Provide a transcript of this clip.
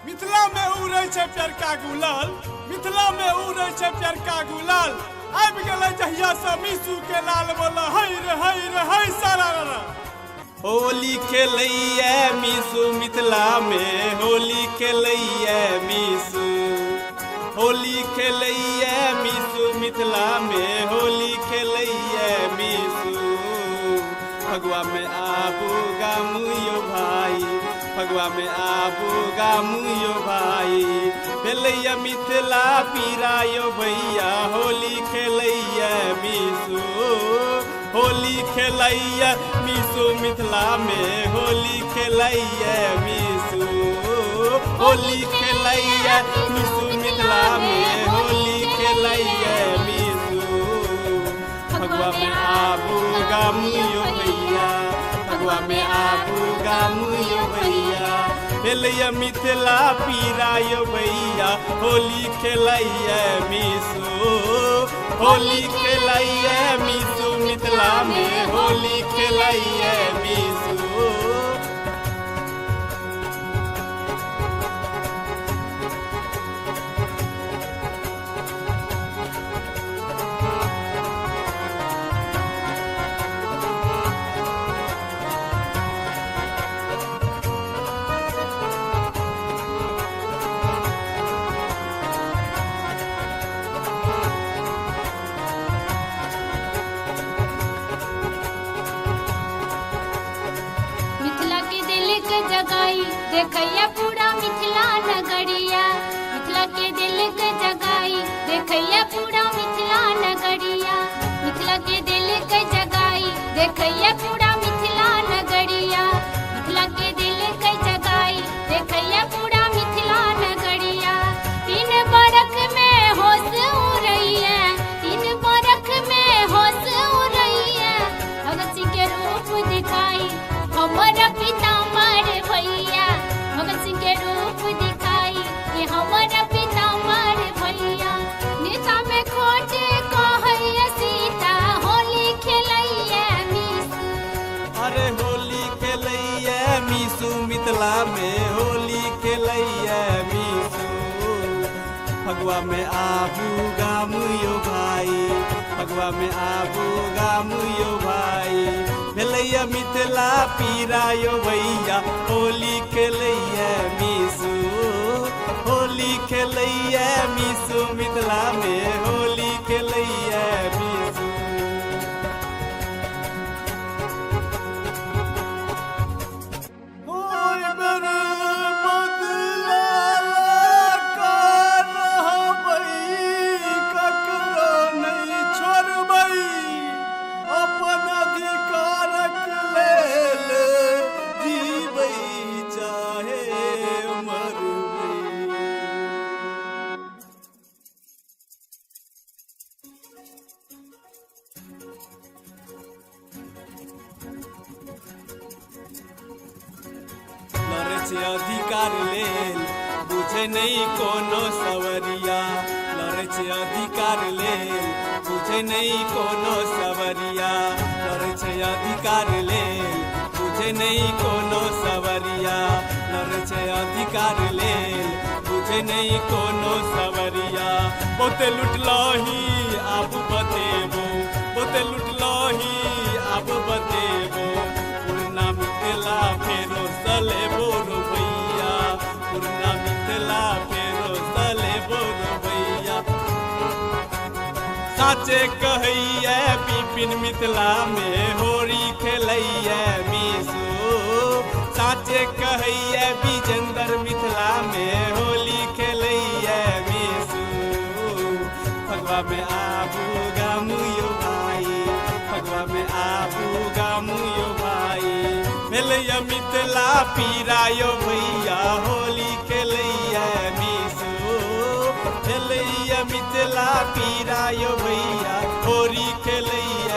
मिथिला में उड़ै छै प्यारका गुलाल, मिथिला में उड़ै छै प्यारका गुलाल। आबि गेलै जहिया से मिसू के लाल बोला हई रे हई सारा रा। होली खेलैया मिसू मिथिला में, होली खेलैया मिसू, होली खेलैया मिसू मिथिला में, होली खेलैया मिसू। फगुआ में आबू गामुयो भाई, फगुआ में आबू गामुयो भाई। खेलैया मिथिला पीरायो भैया, होली खेलैया मिसू, होली खेलैया मिसू मिथिला में, होली खेलैया मिसू, होली खेलैया मिसू मिथिला में, होली खेलैया मिसू। फगुआ में आबू गामुयो भैया, फगुआ में आबू गामुयो भैया। खेलैया मिथिला पीरायो भैया, होली खेलैया मिसू, होली खेलैया मिसू मिथिला में, होली खेलैया मिसू। जगाई देखैया पूरा मिथिला नगरिया, मिथिला के दिल के जगाई देखैया पूरा मिथिला नगरिया, मिथिला के दिल के जगाई देखैया पूरा मिथिला नगरिया, मिथिला के दिल के जगाई देखैया पूरा मिथिला नगरिया। तीन बरख में होश उड़ई है, तीन बरख में होश उड़ई है। भगत सिंह के रूप दिखाई हमारा पिता भैया, भगत सिंह के रूप दिखाई ये हमारा पिता मार भैया। नेता में खोटे कहैया सीता, होली खेलैया मिसू। अरे होली खेलैया मिसू मिथिला में, होली खेलैया मिसू। फगुआ में आबू गामुयो भाई, फगुआ में आबू गामुयो भाई। खेलैया मिथिला पीरायो भैया, होली खेलैया मिसू, होली खेलैया मिसू मिथिला में, होली खेलैया मिसू। अधिकार लेल बुझे नहीं कोनो सवरिया, लड़े छे अधिकार लेल बुझे नहीं कोनो सवरिया, लड़े छे अधिकार लेल बुझे नहीं कोनो सवरिया, लड़े छे अधिकार लेल बुझे नहीं कोनो सवरिया। बहुते लुटलही आब बतेबो, बहुते लुटलही आब बतेबो। पूर्णा मिथिला फेरो सलेबो रो भैया, पूर्णा मिथिला फेरो सलेबो रो भैया। साचे कहैया विपिन मिथिला में, होली खेलैया मिसू। साचे कहैया विजेंद्र मिथिला में, होली खेलैया मिसू। फगुआ में आबू गामुयो भाई, फगुआ में आबू गामुयो भाई। खेलैया मिथिला पीरायो भैया, होली खेलैया मिसू, खेलैया मिथिला पीरायो भैया, होली खेलैया